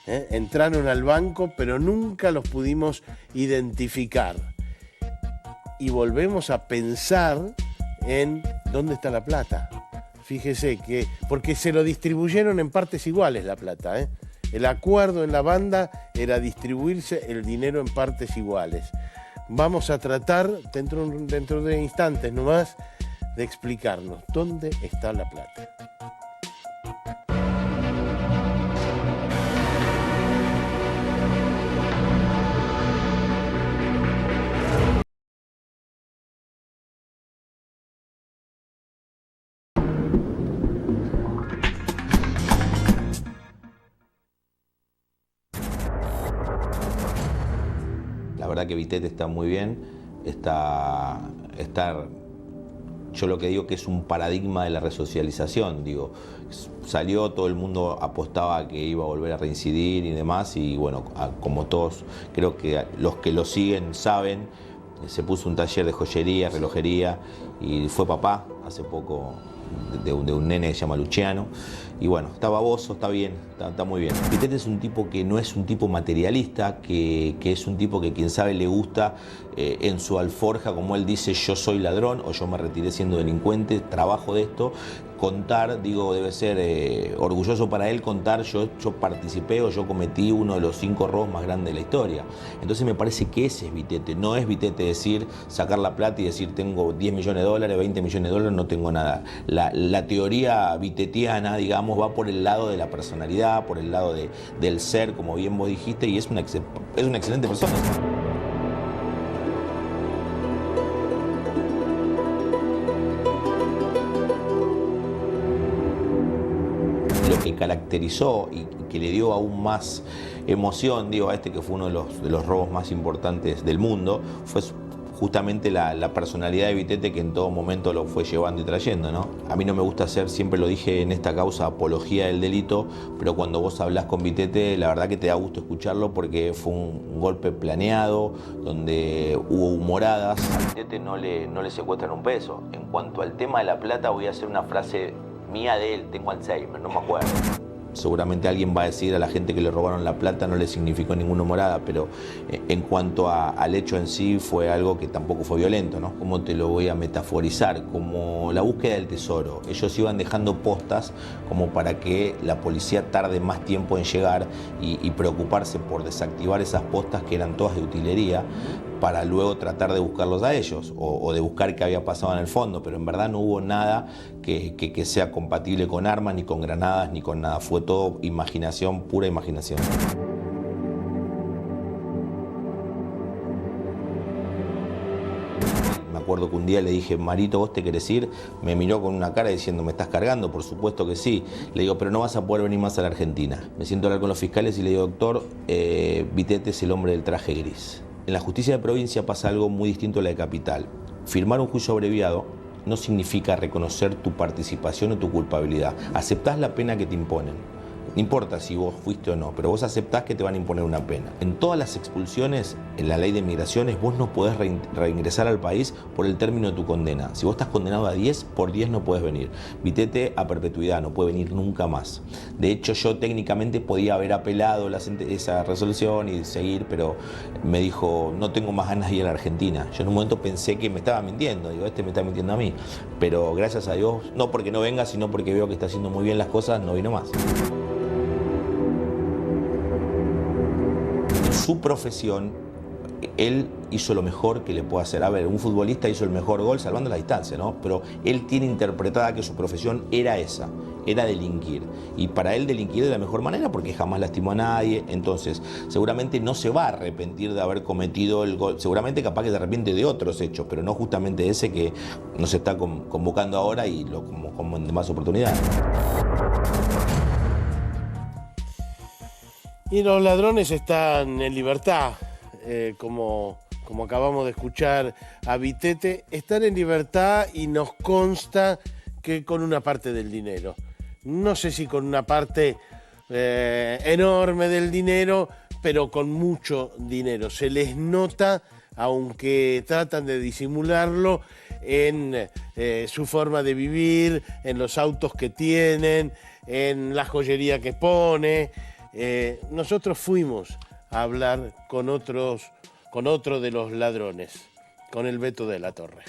Entraron al banco, pero nunca los pudimos identificar. Y volvemos a pensar en dónde está la plata. Fíjese que, porque se lo distribuyeron en partes iguales la plata. El acuerdo en la banda era distribuirse el dinero en partes iguales. Vamos a tratar, dentro de instantes nomás, de explicarnos dónde está la plata. La verdad que Vitete está muy bien, yo lo que digo que es un paradigma de la resocialización, digo, salió, todo el mundo apostaba a que iba a volver a reincidir y demás, y bueno, como todos, creo que los que lo siguen saben, se puso un taller de joyería, relojería, y fue papá hace poco de un nene que se llama Luciano. Y bueno, está baboso, está bien, está muy bien. Vitete es un tipo que no es un tipo materialista, que es un tipo que quien sabe le gusta en su alforja, como él dice, yo soy ladrón o yo me retiré siendo delincuente, trabajo de esto. Contar, digo, debe ser orgulloso para él contar, yo participé o yo cometí uno de los 5 robos más grandes de la historia. Entonces me parece que ese es Vitete, no es Vitete decir, sacar la plata y decir tengo 10 millones de dólares, 20 millones de dólares, no tengo nada. La teoría vitetiana, digamos, va por el lado de la personalidad, por el lado del ser, como bien vos dijiste, y es una excelente persona. Lo que caracterizó y que le dio aún más emoción, digo, a este que fue uno de los robos más importantes del mundo, fue justamente la personalidad de Vitete, que en todo momento lo fue llevando y trayendo, ¿no? A mí no me gusta hacer, siempre lo dije en esta causa, apología del delito, pero cuando vos hablás con Vitete, la verdad que te da gusto escucharlo porque fue un golpe planeado, donde hubo humoradas. A Vitete no le secuestran un peso. En cuanto al tema de la plata, voy a hacer una frase mía de él, tengo Alzheimer, no me acuerdo. Seguramente alguien va a decir a la gente que le robaron la plata no le significó ninguna morada, pero en cuanto al hecho en sí fue algo que tampoco fue violento, ¿no? ¿Cómo te lo voy a metaforizar? Como la búsqueda del tesoro. Ellos iban dejando postas como para que la policía tarde más tiempo en llegar y preocuparse por desactivar esas postas que eran todas de utilería, para luego tratar de buscarlos a ellos o de buscar qué había pasado en el fondo, pero en verdad no hubo nada que sea compatible con armas, ni con granadas, ni con nada. Fue todo imaginación, pura imaginación. Me acuerdo que un día le dije, Marito, ¿vos te querés ir? Me miró con una cara diciendo, ¿me estás cargando? Por supuesto que sí. Le digo, pero no vas a poder venir más a la Argentina. Me siento a hablar con los fiscales y le digo, doctor, Vitete es el hombre del traje gris. En la justicia de provincia pasa algo muy distinto a la de capital. Firmar un juicio abreviado no significa reconocer tu participación o tu culpabilidad. Aceptás la pena que te imponen. No importa si vos fuiste o no, pero vos aceptás que te van a imponer una pena. En todas las expulsiones, en la ley de migraciones, vos no podés reingresar al país por el término de tu condena. Si vos estás condenado a 10, por 10 no podés venir. Vitete a perpetuidad, no puede venir nunca más. De hecho, yo técnicamente podía haber apelado esa resolución y seguir, pero me dijo, no tengo más ganas de ir a la Argentina. Yo en un momento pensé que me estaba mintiendo, digo, este me está mintiendo a mí. Pero gracias a Dios, no porque no venga, sino porque veo que está haciendo muy bien las cosas, no vino más. Su profesión, él hizo lo mejor que le puede hacer. A ver, un futbolista hizo el mejor gol salvando la distancia, ¿no? Pero él tiene interpretada que su profesión era esa, era delinquir. Y para él delinquir de la mejor manera porque jamás lastimó a nadie. Entonces, seguramente no se va a arrepentir de haber cometido el gol. Seguramente capaz que se arrepiente de otros hechos, pero no justamente ese que nos está convocando ahora y como en demás oportunidades. Y los ladrones están en libertad, como acabamos de escuchar a Vitete, están en libertad y nos consta que con una parte del dinero. No sé si con una parte enorme del dinero, pero con mucho dinero. Se les nota, aunque tratan de disimularlo, en su forma de vivir, en los autos que tienen, en la joyería que pone. Nosotros fuimos a hablar con otro de los ladrones, con el Beto de la Torre.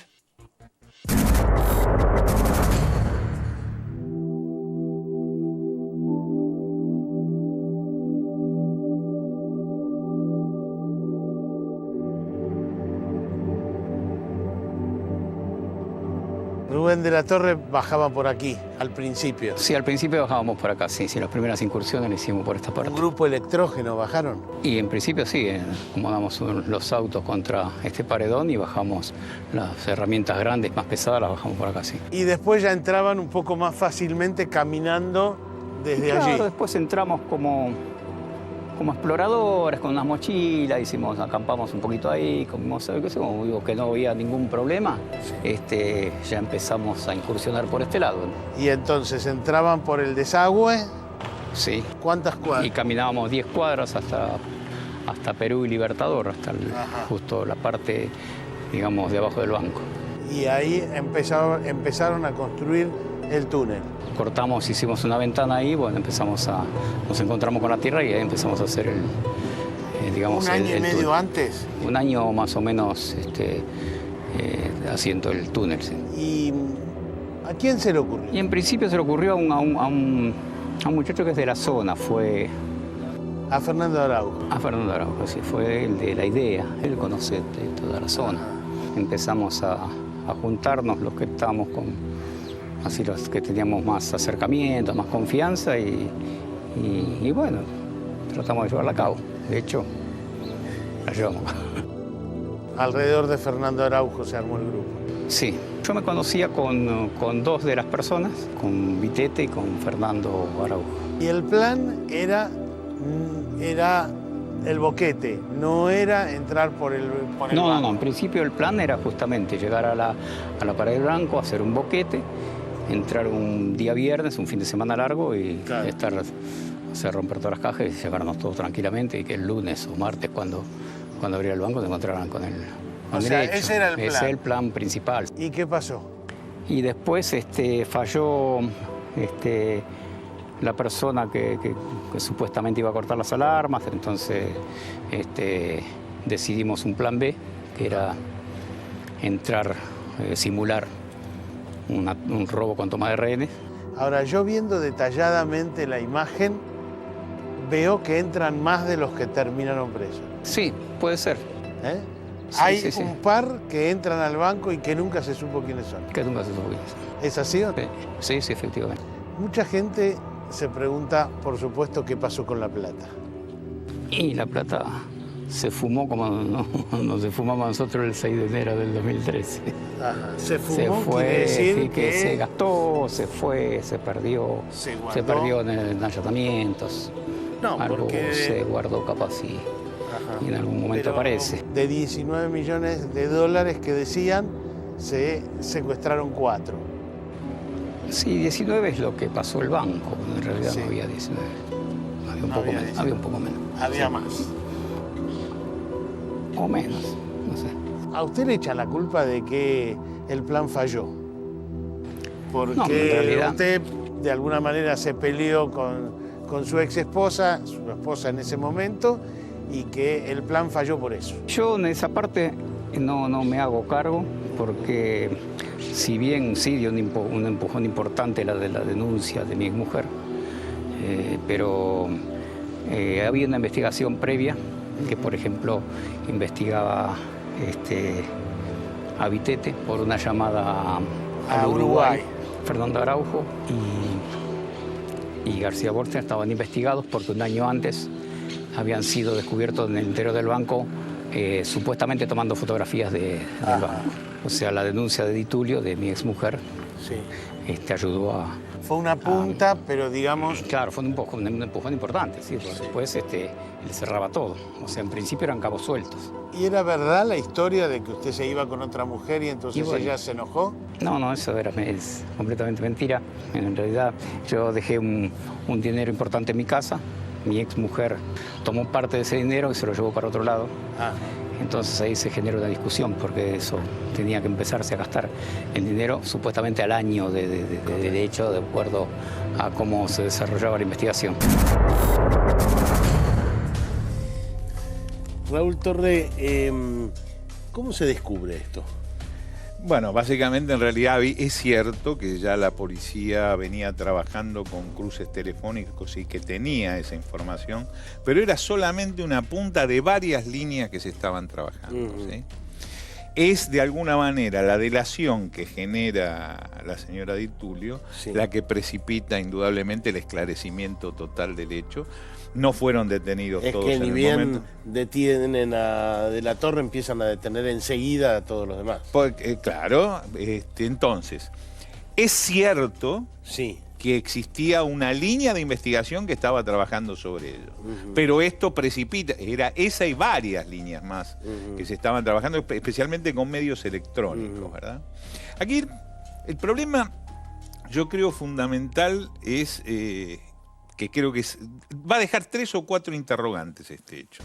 Rubén de la Torre bajaba por aquí, al principio. Sí, al principio bajábamos por acá, sí, las primeras incursiones las hicimos por esta parte. ¿Un grupo electrógeno bajaron? Y en principio sí, acomodamos los autos contra este paredón y bajamos las herramientas grandes, más pesadas, las bajamos por acá, sí. Y después ya entraban un poco más fácilmente caminando desde allí. Claro, después entramos como exploradores, con unas mochilas, acampamos un poquito ahí, comimos algo, como digo que no había ningún problema, ya empezamos a incursionar por este lado. Y entonces entraban por el desagüe. Sí. ¿Cuántas cuadras? Y caminábamos 10 cuadras hasta Perú y Libertador, hasta justo la parte, digamos, de abajo del banco. Y ahí empezaron a construir el túnel. Cortamos, hicimos una ventana ahí, bueno, nos encontramos con la tierra y ahí empezamos a hacer digamos, ¿Un año y medio túnel. Antes? Un año más o menos haciendo el túnel. Sí. ¿Y a quién se le ocurrió? Y en principio se le ocurrió a un muchacho que es de la zona, fue... A Fernando Araujo. A Fernando Araujo, sí, fue el de la idea, él conoce de toda la zona. Empezamos a juntarnos los que estábamos así los que teníamos más acercamiento, más confianza y bueno, tratamos de llevarla a cabo. De hecho, la llevamos. Alrededor de Fernando Araujo se armó el grupo. Sí, yo me conocía con dos de las personas, con Vitete y con Fernando Araujo. Y el plan era el boquete, no era entrar por el banco. No, en principio el plan era justamente llegar a la Pared del Blanco, hacer un boquete, entrar un día viernes, un fin de semana largo y hacer romper todas las cajas y llevarnos todos tranquilamente y que el lunes o martes cuando abriera el banco se encontraran con el derecho. Ese era el plan. Ese es el plan principal. ¿Y qué pasó? Y después falló la persona que supuestamente iba a cortar las alarmas, entonces decidimos un plan B, que era entrar, simular un robo con toma de rehenes. Ahora, yo viendo detalladamente la imagen, veo que entran más de los que terminaron presos. Sí, puede ser. ¿Eh? Sí, Hay sí, sí. un par que entran al banco y que nunca se supo quiénes son. Que nunca se supo quiénes son. ¿Es así o no? Sí, sí, efectivamente. Mucha gente se pregunta, por supuesto, qué pasó con la plata. Y la plata se fumó como nos fumamos nosotros el 6 de enero del 2013. Ajá. Se fumó, se fue, quiere decir sí, que se gastó, se fue, se perdió, se perdió en allanamientos. No, algo porque se guardó capaz y en algún momento Pero aparece. De 19 millones de dólares que decían, se secuestraron 4. Sí, 19 es lo que pasó el banco, en realidad Sí. no había 19. Había un No poco había menos. 19. Había un poco menos. Había Sí. más. O menos, no sé. A usted le echan la culpa de que el plan falló. Porque No, en realidad- usted de alguna manera se peleó con su ex esposa, su esposa en ese momento, y que el plan falló por eso. Yo en esa parte no me hago cargo porque si bien sí dio un empujón importante la de la denuncia de mi exmujer, pero había una investigación previa que, por ejemplo, investigaba a Vitete por una llamada a Uruguay. Fernando Araujo y García Borges estaban investigados porque un año antes habían sido descubiertos en el interior del banco supuestamente tomando fotografías del banco. O sea, la denuncia de Di Tulio, de mi exmujer, Sí. ayudó a... Fue una punta, pero digamos... Claro, fue un empujón importante, sí, porque después él cerraba todo. O sea, en principio eran cabos sueltos. ¿Y era verdad la historia de que usted se iba con otra mujer y entonces Y bueno. ella se enojó? No, eso es completamente mentira. En realidad yo dejé un dinero importante en mi casa. Mi exmujer tomó parte de ese dinero y se lo llevó para otro lado. Entonces ahí se generó una discusión porque eso tenía que empezarse a gastar el dinero supuestamente al año de hecho, de acuerdo a cómo se desarrollaba la investigación. Raúl Torre, ¿cómo se descubre esto? Bueno, básicamente en realidad es cierto que ya la policía venía trabajando con cruces telefónicos y que tenía esa información, pero era solamente una punta de varias líneas que se estaban trabajando. ¿Sí? Es de alguna manera la delación que genera la señora Di Tulio la que precipita indudablemente el esclarecimiento total del hecho. No fueron detenidos Es todos que en ni el bien momento. detienen a De la Torre, empiezan a detener enseguida a todos los demás. Claro, entonces, es cierto que existía una línea de investigación que estaba trabajando sobre ello, pero esto precipita, era esa y varias líneas más que se estaban trabajando, especialmente con medios electrónicos, ¿verdad? Aquí el problema, yo creo fundamental, es... que creo que va a dejar 3 o 4 interrogantes este hecho.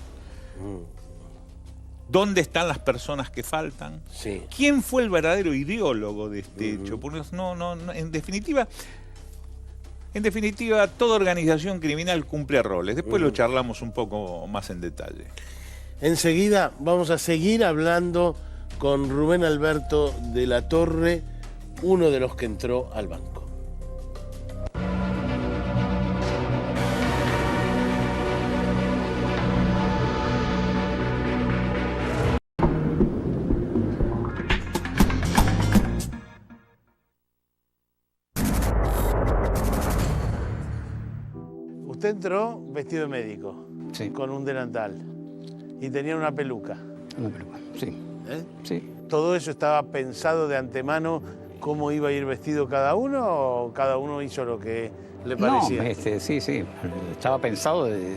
¿Dónde están las personas que faltan? Sí. ¿Quién fue el verdadero ideólogo de este hecho? Porque en definitiva, toda organización criminal cumple roles. Después lo charlamos un poco más en detalle. Enseguida vamos a seguir hablando con Rubén Alberto de la Torre, uno de los que entró al banco. Usted entró vestido de médico, con un delantal, y tenía una peluca. Una peluca, sí. Sí. ¿Todo eso estaba pensado de antemano cómo iba a ir vestido cada uno o cada uno hizo lo que le parecía? No, sí. Estaba pensado de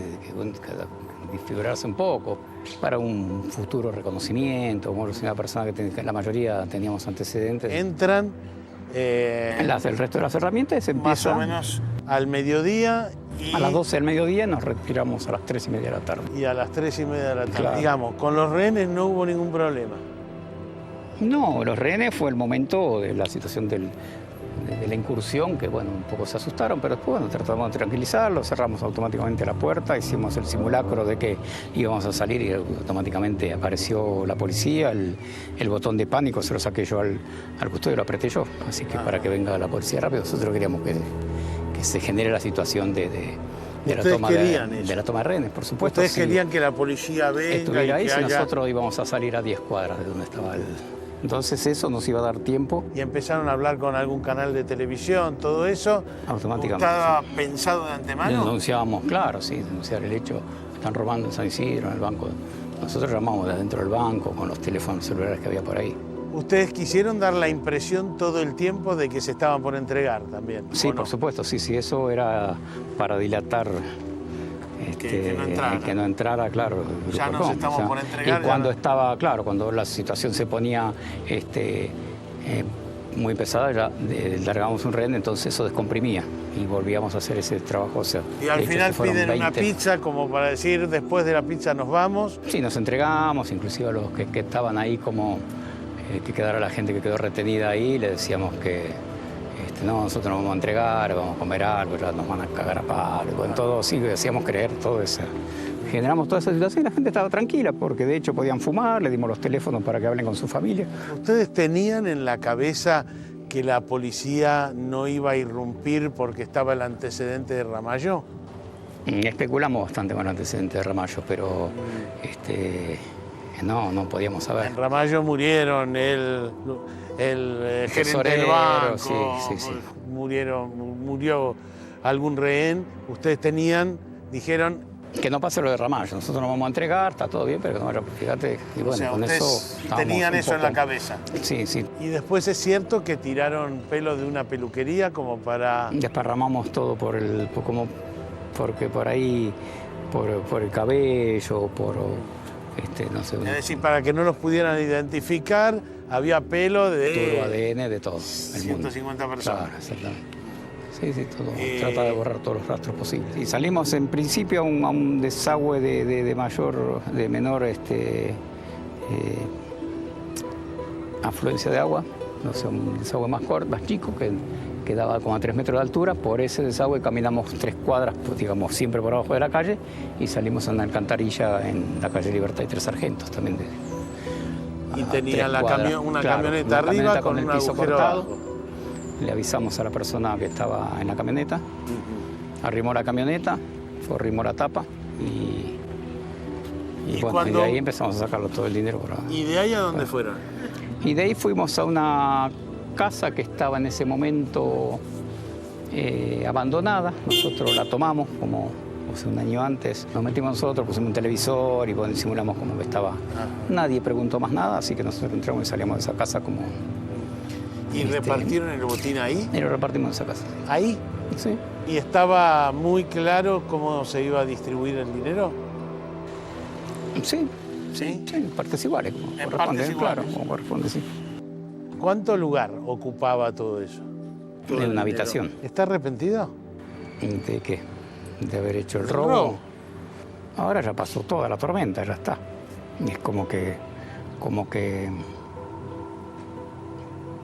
disfigurarse un poco para un futuro reconocimiento, como una persona que la mayoría teníamos antecedentes. Entran... el resto de las herramientas empieza... Más o menos al mediodía... A las 12 del mediodía nos retiramos a las 3:30 de la tarde. Y a las 3:30 de la tarde. Claro. Digamos, con los rehenes no hubo ningún problema. No, los rehenes fue el momento de la situación de la incursión, que bueno, un poco se asustaron, pero después bueno, tratamos de tranquilizarlos, cerramos automáticamente la puerta, hicimos el simulacro de que íbamos a salir y automáticamente apareció la policía, el botón de pánico se lo saqué yo al custodio y lo apreté yo, así que para que venga la policía rápido, nosotros queríamos que se genere la situación de la toma de rehenes, por supuesto. Ustedes querían que la policía venga estuviera y ahí, que si haya... nosotros íbamos a salir a 10 cuadras de donde estaba Entonces eso nos iba a dar tiempo. Y empezaron a hablar con algún canal de televisión, todo eso. Automáticamente. ¿Estaba pensado de antemano? Denunciábamos, claro, sí, denunciar el hecho. Están robando en San Isidro, en el banco. Nosotros llamamos de adentro del banco con los teléfonos celulares que había por ahí. ¿Ustedes quisieron dar la impresión todo el tiempo de que se estaban por entregar también? Sí, por supuesto, sí, eso era para dilatar que no entrara, claro. Ya nos estamos por entregar. Y cuando estaba, claro, cuando la situación se ponía muy pesada, ya largábamos un rehén, entonces eso descomprimía y volvíamos a hacer ese trabajo. O sea, y al final piden una pizza como para decir, después de la pizza nos vamos. Sí, nos entregamos, inclusive a los que estaban ahí como... que quedara la gente que quedó retenida ahí, le decíamos que no, nosotros nos vamos a entregar, vamos a comer algo, ya nos van a cagar a palo. Bueno, todo sí, decíamos creer todo eso. Generamos toda esa situación y la gente estaba tranquila, porque de hecho podían fumar, le dimos los teléfonos para que hablen con su familia. ¿Ustedes tenían en la cabeza que la policía no iba a irrumpir porque estaba el antecedente de Ramallo? Especulamos bastante con el antecedente de Ramallo, pero no podíamos saber. En Ramallo murieron el gerente del banco, sí. murió algún rehén. Ustedes dijeron... Que no pase lo de Ramallo, nosotros nos vamos a entregar, está todo bien, pero que no vaya, fíjate. Y bueno, o sea, con eso tenían eso en la cabeza. Sí. Y después es cierto que tiraron pelo de una peluquería como para... Desparramamos todo porque por ahí, por el cabello, no sé. Es decir, para que no los pudieran identificar, había pelo de... Todo ADN de todo el 150 personas. Claro, exactamente. Sí, todo. Trata de borrar todos los rastros posibles. Y salimos en principio a un desagüe de menor afluencia de agua, no sé, un desagüe más corto, más chico, que daba como a 3 metros de altura. Por ese desagüe caminamos 3 cuadras, pues, digamos, siempre por abajo de la calle, y salimos a una alcantarilla en la calle Libertad y 3 Sargentos también. Y tenía una camioneta arriba con un piso agujero cortado. abajo. Le avisamos a la persona que estaba en la camioneta, arrimó la camioneta, arrimó la tapa y bueno, y de ahí empezamos a sacarlo todo el dinero. ¿Y de ahí a dónde fueron? Y de ahí fuimos a una casa que estaba en ese momento abandonada. Nosotros la tomamos como un año antes. Nos metimos nosotros, pusimos un televisor y bueno, disimulamos como que estaba. Nadie preguntó más nada, así que nosotros entramos y salimos de esa casa como... ¿Y repartieron el botín ahí? Y lo repartimos en esa casa. ¿Ahí? Sí. ¿Y estaba muy claro cómo se iba a distribuir el dinero? Sí. ¿Sí? Sí, en partes iguales, como corresponde, partes iguales. Claro, como corresponde, sí. ¿Cuánto lugar ocupaba todo eso? En una habitación. ¿Está arrepentido? ¿De qué? ¿De haber hecho el robo? Ahora ya pasó toda la tormenta, ya está. Es como que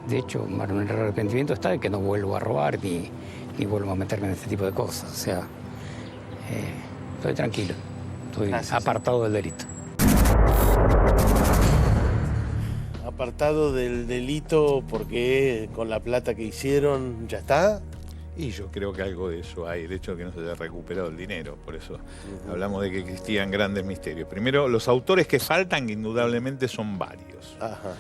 de hecho, el arrepentimiento está de que no vuelvo a robar ni vuelvo a meterme en este tipo de cosas. O sea, estoy tranquilo, estoy apartado del delito. Apartado del delito porque con la plata que hicieron ya está. Y yo creo que algo de eso hay, el hecho de que no se haya recuperado el dinero, por eso hablamos de que existían grandes misterios. Primero, los autores que faltan, que indudablemente son varios. Ajá.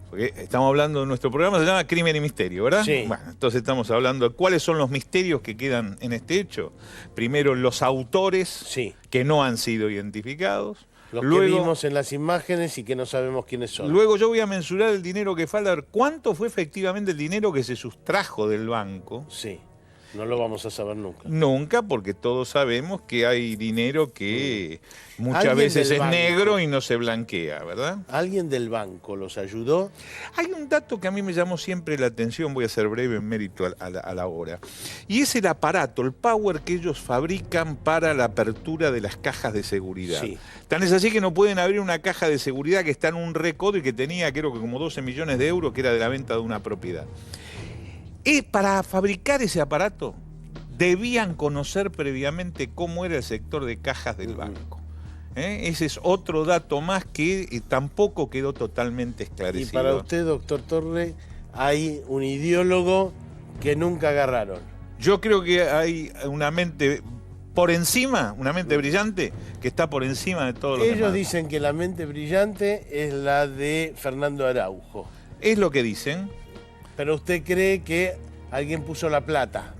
Porque estamos hablando de nuestro programa, se llama Crimen y Misterio, ¿verdad? Sí. Bueno, entonces estamos hablando de cuáles son los misterios que quedan en este hecho. Primero, los autores que no han sido identificados. Los que vimos en las imágenes y que no sabemos quiénes son. Luego yo voy a mensurar el dinero que falta, a ver cuánto fue efectivamente el dinero que se sustrajo del banco. Sí, no lo vamos a saber nunca. Nunca, porque todos sabemos que hay dinero que muchas veces es negro y no se blanquea, ¿verdad? ¿Alguien del banco los ayudó? Hay un dato que a mí me llamó siempre la atención, voy a ser breve en mérito a la hora, y es el aparato, el power que ellos fabrican para la apertura de las cajas de seguridad. Sí. Tan es así que no pueden abrir una caja de seguridad que está en un récord y que tenía, creo que como 12 millones de euros, que era de la venta de una propiedad. Para fabricar ese aparato debían conocer previamente cómo era el sector de cajas del banco. Ese es otro dato más que tampoco quedó totalmente esclarecido. Y para usted, doctor Torre, hay un ideólogo que nunca agarraron. Yo creo que hay una mente por encima, una mente brillante, que está por encima de todos los demás. Ellos dicen que la mente brillante es la de Fernando Araujo. Es lo que dicen. Pero usted cree que alguien puso la plata.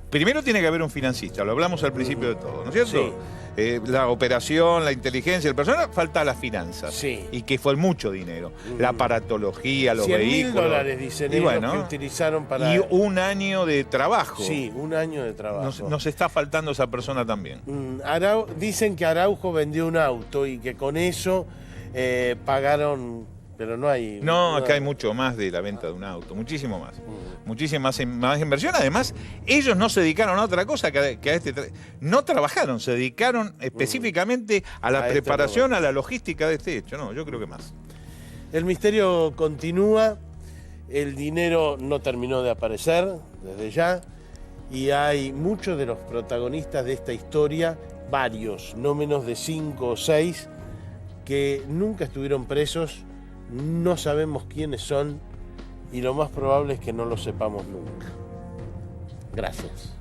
Primero tiene que haber un financista, lo hablamos al principio de todo, ¿no es cierto? Sí. La operación, la inteligencia, el personal, falta las finanzas. Sí. Y que fue mucho dinero. La aparatología, los vehículos. $100.000 dicen y ellos bueno, que utilizaron para... Y un año de trabajo. Sí, un año de trabajo. Nos está faltando esa persona también. Dicen que Araujo vendió un auto y que con eso pagaron... Pero no hay... No, acá hay mucho más de la venta de un auto, muchísimo más. Muchísima más inversión. Además, ellos no se dedicaron a otra cosa que a este... No trabajaron, se dedicaron específicamente a la preparación, a la logística de este hecho. No, yo creo que más. El misterio continúa, el dinero no terminó de aparecer desde ya, y hay muchos de los protagonistas de esta historia, varios, no menos de 5 o 6, que nunca estuvieron presos. No sabemos quiénes son y lo más probable es que no lo sepamos nunca. Gracias.